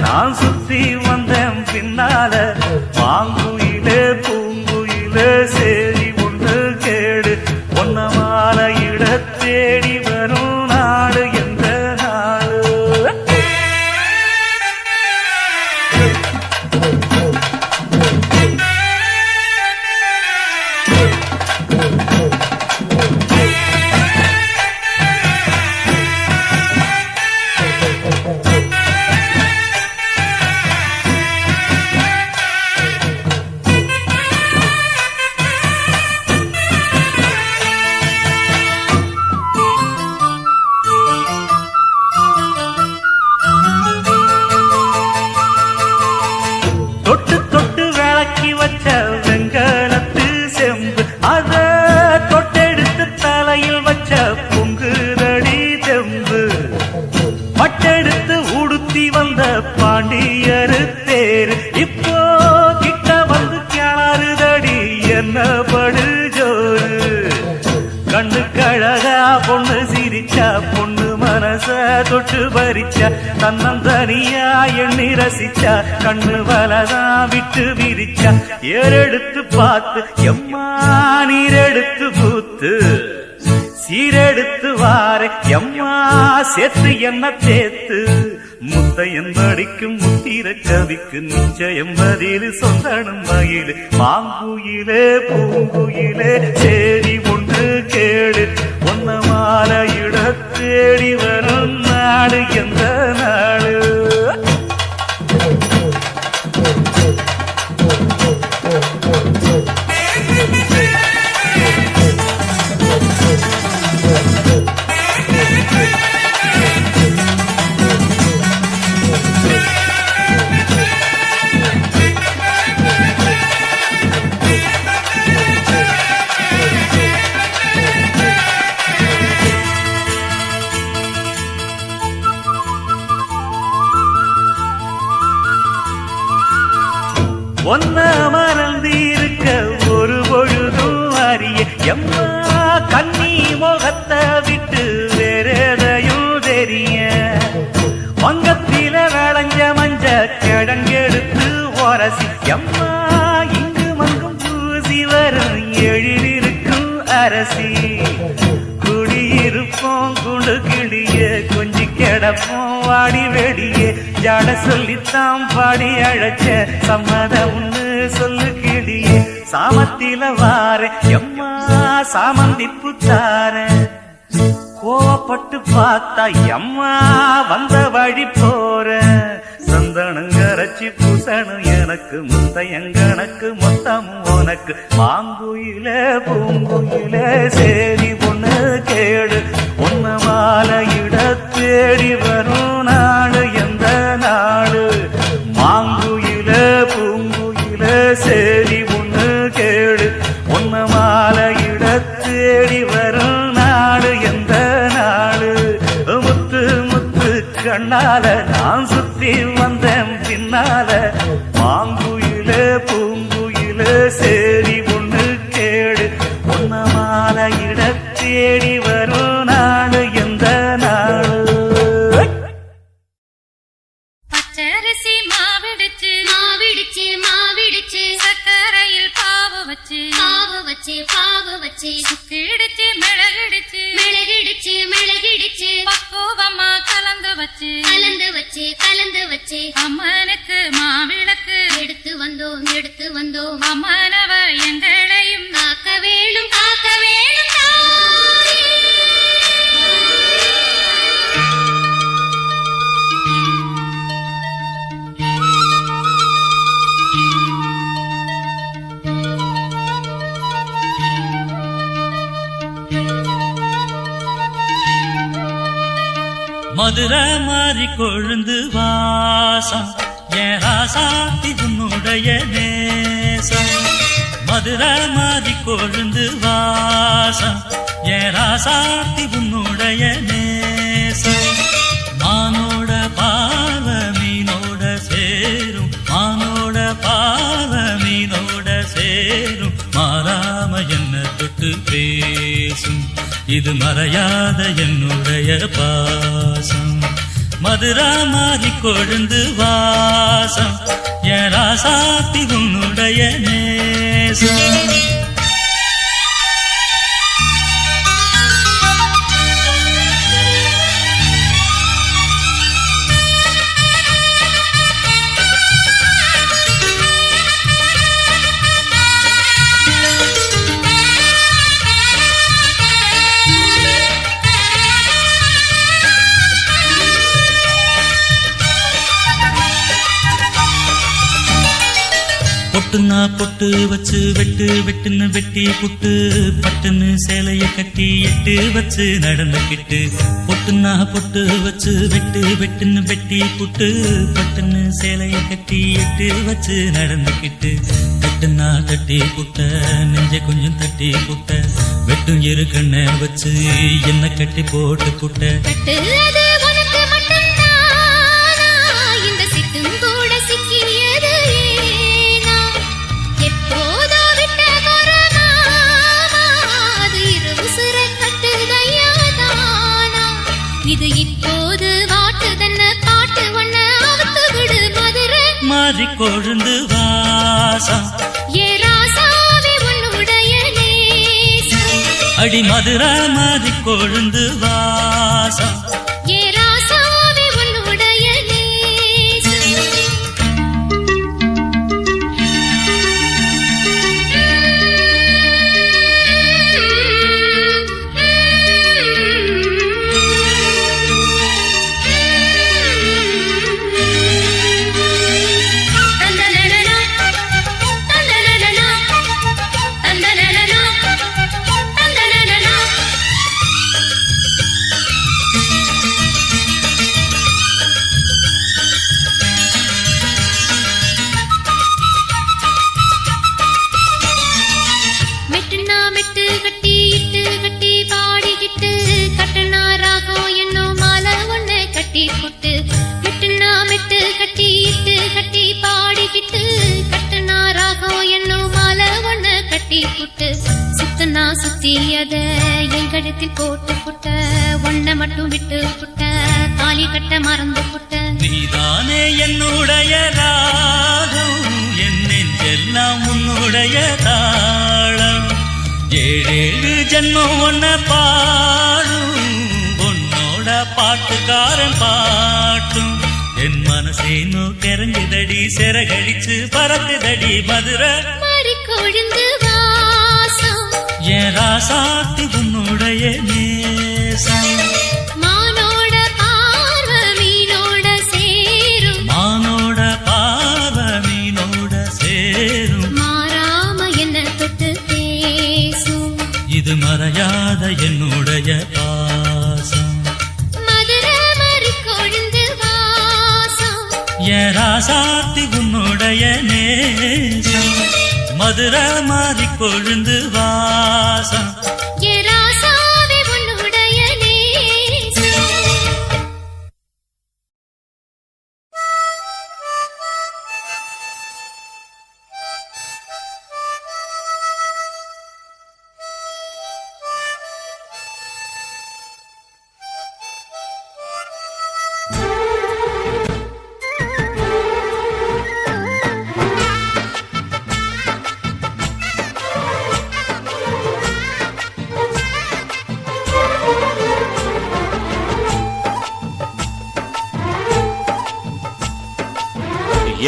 நான் சுத்தி வந்தேன் பின்னால மாங்குயிலே பூங்குயிலே சேரி ஒன்று கேடு ஒன்ன மாலையிட தேடி வரும் நாடு எந்த நாடு. தொட்டு தொட்டு விளக்கி வச்ச வெங்கலத்து செம்பு அத தொட்டெடுத்து தலையில் வச்ச பொங்குதடி தெம்பு பட்டெடுத்து உடுத்தி வந்த பாண்டியரு தேரு இப்போ கிட்ட வந்து கிளறுதடி என்ன படு ஜோரு. கண்ணு கழகா பொண்ணு சிரிச்சா பொண்ணு மனச தொட்டு பறிச்சா தன்னந்தனியா எண்ணி ரசிச்சா கண்ணு வலதா விட்டு விரிச்சா ஏறெடுத்து பார்த்து எம்மா நீரெடுத்து பூத்து சீரெடுத்து வார எம்மா சேர்த்து என்ன தேத்து முத்தையன் படிக்கும் முத்திர கவிக்கு நிச்சயம் பதில் சொந்தனும் மயிலு மாங்குயிலே பூங்குயிலே சேரி ஒன்று கேடு ஒன்ன மாலையிட தேடி வரும் நாடு எந்த நாடு. ஒன்ன மறந்திருக்க ஒரு பொழுதும் அறிய எம்மா கண்ணி முகத்தை விட்டு வேறெதையும் தெரிய வங்கத்தில விளைஞ்ச மஞ்ச கிழங்கெடுத்து உரசி எம்மா இங்கு மங்கும் பூசி வரும் எழிலிருக்கும் அரசி குடியிருப்போம் குண்டு கிளிய கொஞ்சி கிடப்போம் வாடி வெடியே ஜாட சொல்லித்தான் பாடி அழைச்ச சம்மதம் ஒண்ணு சொல்லு கிளியே சாமத்தில வார எம்மா சாமந்தி புத்தார கோவப்பட்டு பார்த்தா எம்மா வந்த வழி போற சந்தனங்கரைச்சி பூசணும் எனக்கு முத்தையங்கணக்கு மொத்தமும் உனக்கு மாங்குயிலே பூங்குயிலே சேரி ஒண்ணு கேடு ஒன்ன மாலையிட தேடி வரும் நாடு எந்த நாடு. மாங்குயிலே பூங்குயிலே சேரி ஒண்ணு கேடு ஒன்ன மாலையிட தேடி வரும் நாடு எந்த நாடு. முத்து முத்து கண்ணால நான் சுத்தி வந்தேன் பின்னால மாங்குயிலே பூங்குயிலே சேரி ஒண்ணு கேடு ஒன்ன மாலையிட தேடி வரும் நாடு எந்த நாடு. பச்சரிசி மாவிடுச்சு மாவிடுச்சு மாவிடுச்சு சக்கரையில் பாவு வச்சு பாவு வச்சு பாவு வச்சு சுக்கிடுச்சு மிளகிடுச்சு மிளகிடுச்சு மிளகிடுச்சு பக்குவமா கலந்து வச்சு கலந்து வச்சு கலந்து வச்சு அம்மனுக்கு மாவிளக்கு எடுத்து வந்தோம் அம்மனவ எங்களையும் காக்க வேணும் தாயே. மதுரை மாறி கொழுந்து வாசம் என் ராசாத்தி உன்னுடைய நேசம் மதுரை மாறி கொழுந்து வாசம் என் ராசாத்தி உன்னுடைய நேசம் மானோட பாவ மீனோட சேரும் மானோட பாவ மீனோட சேரும் மாறாம என்ன தொட்டு பேசும் இது மறையாத என்னுடைய பாசம் மதுரா மாறி கொழுந்து வாசம் என் ராசாத்தி உன்னுடைய நேசம் பொட்டுனா பொட்டு வச்சு வெட்டு வெட்டுன்னு வெட்டி புட்டு பட்டுன்னு சேலைய கட்டி எட்டு வச்சு நடந்துக்கிட்டு பொட்டுனா பொட்டு வச்சு வெட்டு வெட்டுன்னு வெட்டி புட்டு பட்டுன்னு சேலைய கட்டி எட்டு வச்சு நடந்துக்கிட்டு கட்டுனா கட்டி புட்ட நெஞ்ச கொஞ்சம் தட்டி புட்ட வெட்டும் இரு கண்ண வச்சு என்ன கட்டி போட்டு புட்ட இது இப்போது வாட்டுதன்ன பாட்டு ஒண்ண அவுத்து விடு மதுரை மாறி கொழுந்து வாசம் ஏ ராசாவே உன்னுடைய நேசம் அடி மதுரை மாறி கொழுந்து வாசம் ஏ ராசாவே உன்னுடைய நேசம் சுத்தியத எங்கடத்தில் போட்டு புட்ட ஒன்ன மட்டும் விட்டு புட்ட தாலி கட்ட மறந்து புட்ட நீதானே என்னுடைய ராகம் என் நெஞ்செல்லாம் உன்னுடைய தாளம் ஏழேழு ஜென்மம் ஒன்ன பாடும் உன்னோட பாட்டுக்காரன் பாட்டும் என் மனசே நோக்கெறங்குதடி சிறகடிச்சு பறக்குதடி மதுரை மாறி கொழுந்து வாசம் என் ராசாத்தி உன்னுடைய நேசம் மானோட பார்வ மீனோட சேரும் மானோட பார்வ மீனோட சேரும் மாறாம என்ன தொட்டு பேசும் இது மறையாத என்னுடைய பாசம் மதுரை மாறி கொழுந்து வாசம் என் ராசாத்தி உன்னுடைய நேசம் மதுரை மாறி கொழுந்து வாசம் ஏ ராசாவே உன்னுடைய நேசம்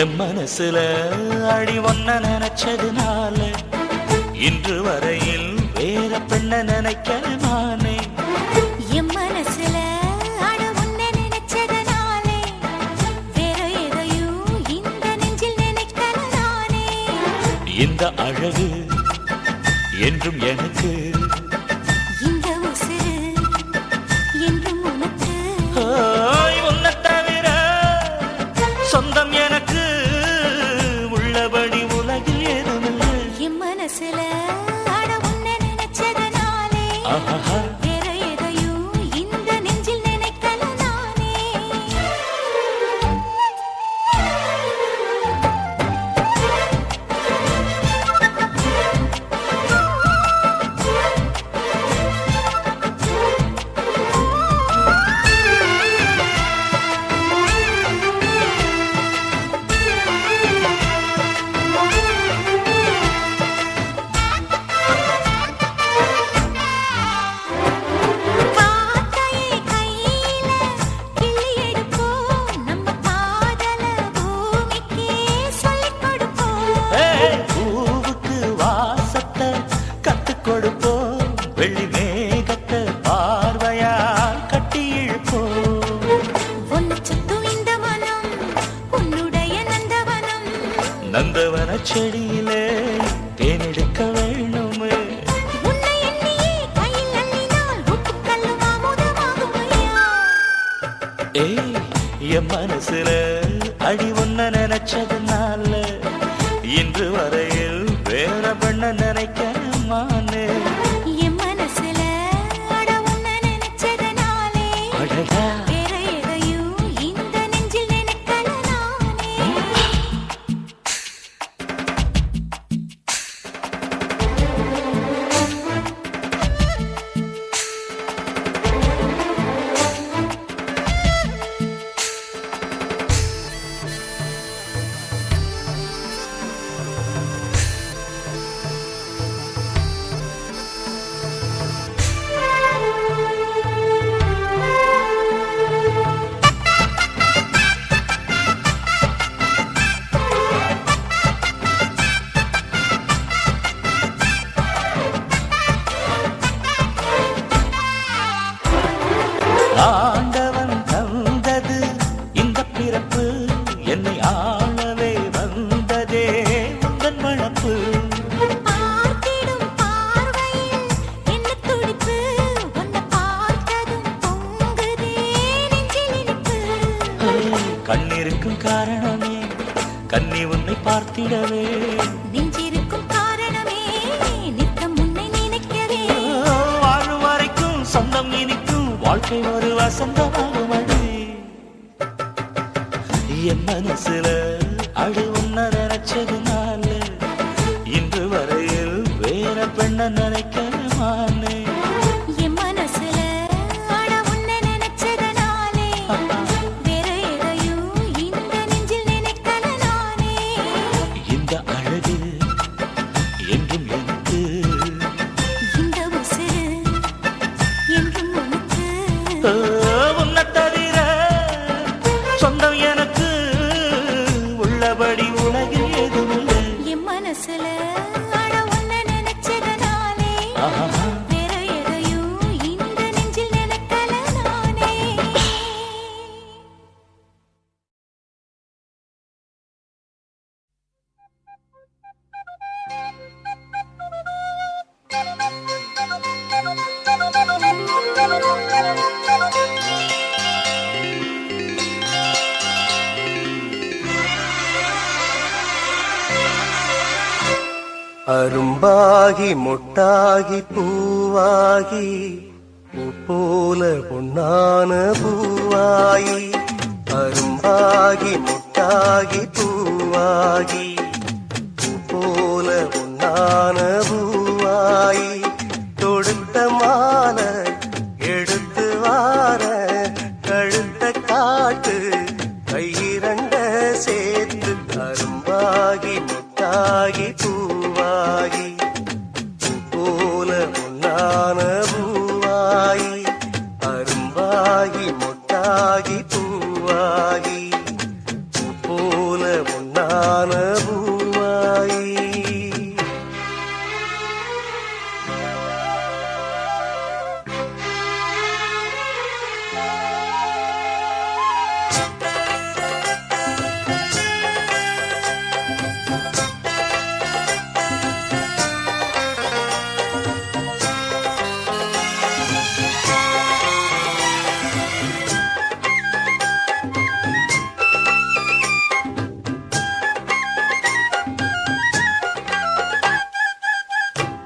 என் மனசுல அடி ஒன்ன நினைச்சதுனால இன்று வரையில் வேற பெண்ண நினைக்கிற நானே என் மனசுல அட உன்னை நினைச்சதனாலே வேற எதையும் இந்த நெஞ்சில் நினைக்கல நானே இந்த அழகு என்றும் எனக்கு இந்த உசுறு என்றும் உனக்கு செடியிலே தேனெடுக்க வேணுமே. உன்னை எண்ணியே கையில் அள்ளினால் உப்புக்கல்லும் அமுதமாகுமையா. ஏய் என் மனசுல அடி ஒன்ன நினைச்சதுனால இன்று வரையில் வேற பண்ண நினைக்கமானே. என் மனசுல அட உன்னை நினைச்சதனாலே அடடா வேற எதையும் இந்த நெஞ்சில் நினைக்கல நானே. ஆண்டவன் தந்தது இந்த பிறப்பு, என்னை ஆளவே வந்ததே உந்தன் வளர்ப்பு. பார்த்திடும் பார்வையில் என்ன துடிப்பு, உன்னை பார்த்ததும் பொங்குதே நெஞ்சில் இனிப்பு. கண்ணிருக்கும் காரணமே கண்ணி உன்னை பார்த்திடவே, நெஞ்சிருக்கும் காரணமே நித்தம் உன்னை நினைக்கவே. வாழும் வரைக்கும் சொந்தம் இனிக்கும், வாழ்க்கை ஒரு வசந்தமாகுமடி. என் மனசுல அடி உன்ன நினைச்சதுனால இன்று வரையில் வேற பெண்ண நினைக்கமானே. என் மனசுல அட உன்னை நினைச்சதனாலே வேற எதையும் இந்த நெஞ்சில் நினைக்கல நானே. இந்த அழகு என்றும் எனக்கு, இந்த உசுரு என்றும் உனக்கு. உன்னை தவிர சொந்தம் எனக்கு உள்ளபடி உலகில் எதுவுமில்லை. என் மனசுல அட உன்னை நினைச்சதனாலே ஆஹா. வேற எதையும் இந்த நெஞ்சில் நினைக்கல நானே. அரும்பாகி மொட்டாகி பூவாகி பூ போல பொன்னான பூவாயி. அரும்பாகி மொட்டாகி பூவாகி பூ போல பொன்னான பூவாயி. தொடுத்த மாலை எடுத்து வார கழுத்த காட்டு கையிரண்ட சேர்த்து. அரும்பாகி மொட்டாகி பூவாகி பூ போல பொன்னான பூவாயி. அரும்பாகி மொட்டாகி பூவாகி பூ போல பொன்னான பூவாயி.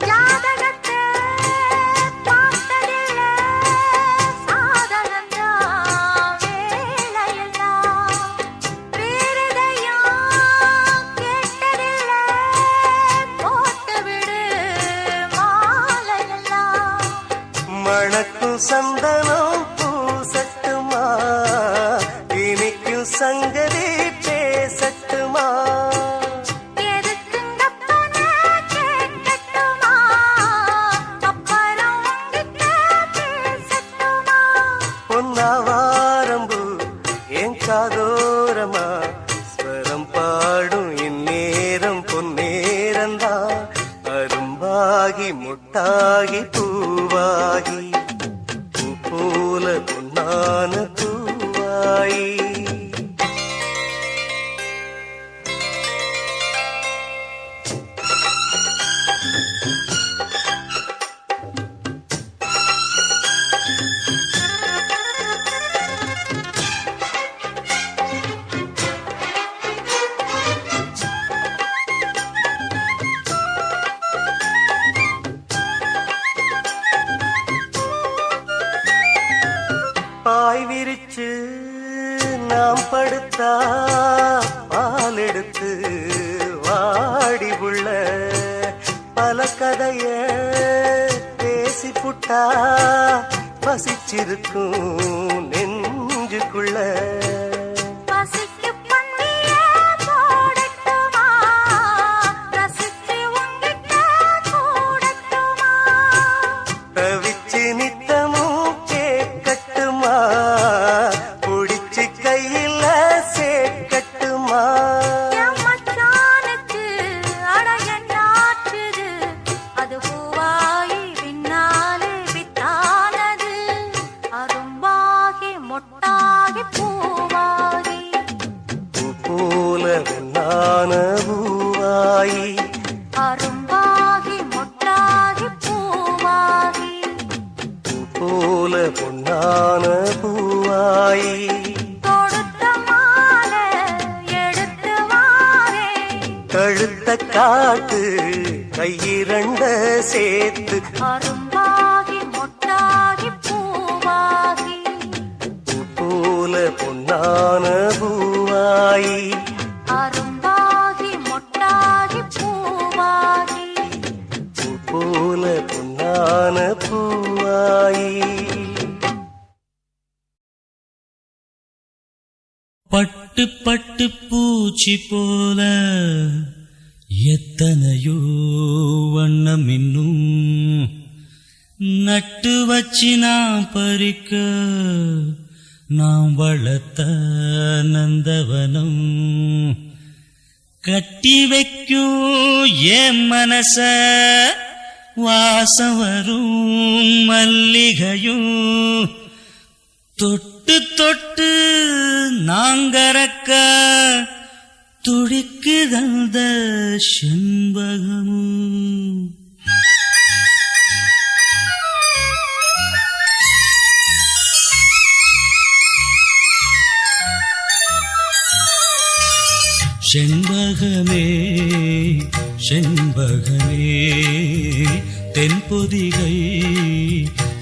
ஜாதகத்தை பார்த்ததில்ல சாதகந்தான் வேலையெல்லாம். வேறெதையும் கேட்டதில்ல போட்டு விடு மாலையெல்லாம். மணக்கும் சந்தனம் பூசட்டுமா, இனிக்கும் சங்கதி பேசட்டுமா. எதுக்குங்கப்பன கேட்கட்டுமா, அப்புறம் உங்கிட்ட பேசட்டுமா. பொன்னாவாரம்பு என் காதோரமா ஸ்வரம் பாடும் இந்நேரம் பொன்னேரந்தா. அரும்பாகி முட்டாகி பூவாகி பூ போல பொன்னான பூவாயி. பாய் விரிச்சு நாம் படுத்தா பால் எடுத்து வாடி உள்ள பல கதைய பேசி புட்டா பசிச்சிருக்கும் நெஞ்சுக்குள்ள தவிச்சு நித்தமும் கேட்கட்டுமா புடிச்சு கையில சேர்க்கட்டுமா பூ போல வெண்ணான பூவாயி பூ போல பொன்னான பூவாயி கழுத்த காட்டு கையிரண்ட சேர்த்து பூ போல பொன்னான பூவாயி பூ போல பொன்னான பூவாயி பட்டு பட்டு பூச்சி போல எத்தனையோ வண்ணம் இன்னும் நட்டு வச்சு நாம் பறிக்க நாம் வளர்த்த நந்தவனம் கட்டி வைக்கும் என் மனச வாசம் வரும் மல்லிகையும் தொட்டு தொட்டு நாங்கறக்க துடிக்குதந்த செண்பகமும் செண்பகமே செண்பகமே தென்பொதிகை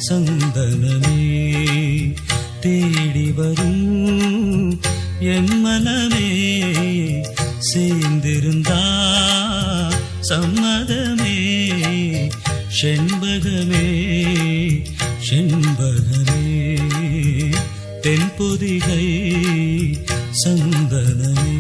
சந்தனமே தேடி வரும் என் மனமே சேர்ந்திருந்தா சம்மதமே செண்பகமே செண்பகமே தென்பொதிகை சந்தனமே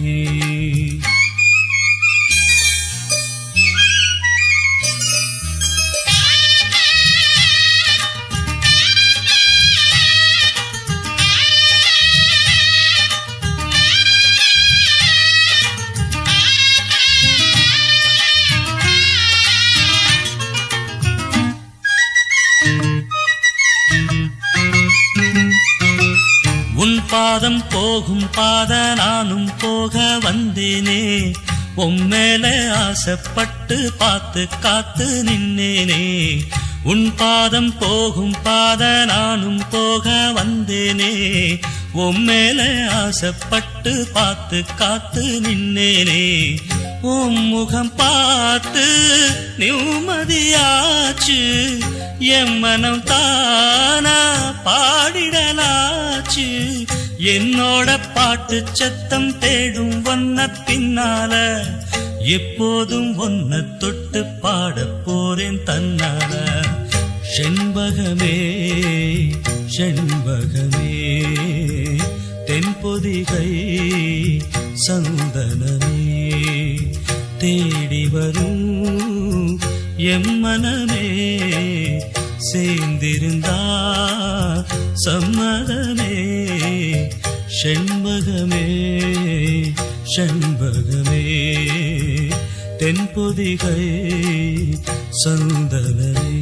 உன் பாதம் போகும் பாத நானும் போக வந்தேனே உம்மேல ஆசைப்பட்டு பார்த்து காத்து நின்னேனே உன் பாதம் போகும் பாத நானும் போக வந்தேனே உம்மேல ஆசைப்பட்டு பார்த்து காத்து நின்னேனே உன் முகம் பார்த்து நிம்மதியாச்சு என் மனம் தானா பாடிடலாச்சு என்னோட பாட்டு சத்தம் தேடும் ஒன்ன பின்னால எப்போதும் ஒன்ன தொட்டு பாட போறேன் தன்னால செண்பகமே செண்பகமே தென்பொதிகை சந்தனமே தேடி வரும் எம் மனமே சேர்ந்திருந்தா சம்மதமே செண்பகமே செண்பகமே தென்பொதிகை சந்தனமே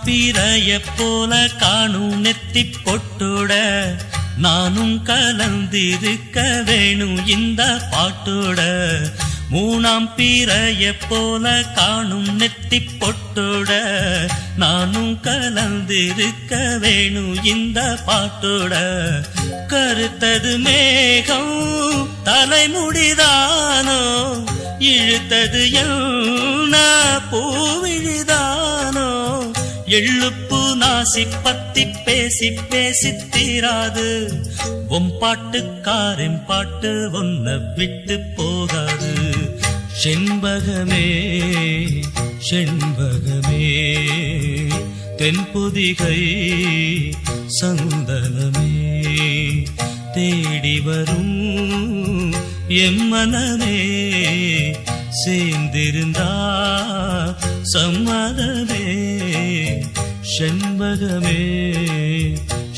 பிறைய போல காணும் நெத்தி பொட்டோட நானும் கலந்திருக்க வேணும் இந்த பாட்டோட. மூணாம் பிறைய போல காணும் நெத்தி பொட்டோட நானும் கலந்திருக்க வேணும் இந்த பாட்டோட. கருத்தது மேகம் தலைமுடிதானோ, இழுத்தது என்ன பூவிழிதானோ. எள்ளுப்பு நாசி பத்தி பேசி பேசி தீராது, உன் பாட்டுக்காரன் பாட்டு ஒன்ன விட்டு போகாது. செண்பகமே செண்பகமே தென்பொதிகை சந்தனமே, தேடி வரும் எம்மனமே சேர்ந்திருந்தா சம்மதமே. செண்பகமே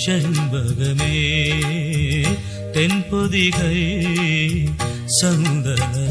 செண்பகமே தென்பொதிகை சந்தனமே.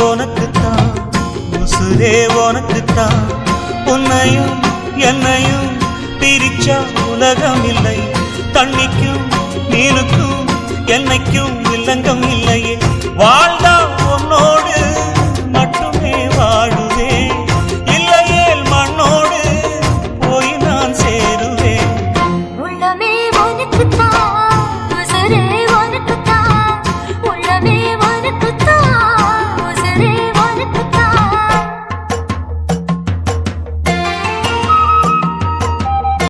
உனக்குத்தான் உசுரே உனக்குத்தான், உன்னையும் என்னையும் பிரிச்சா உலகம் இல்லை. தண்ணிக்கும் மீனுக்கும் என்னைக்கும் வில்லங்கம் இல்லையே வாழ்ந்தா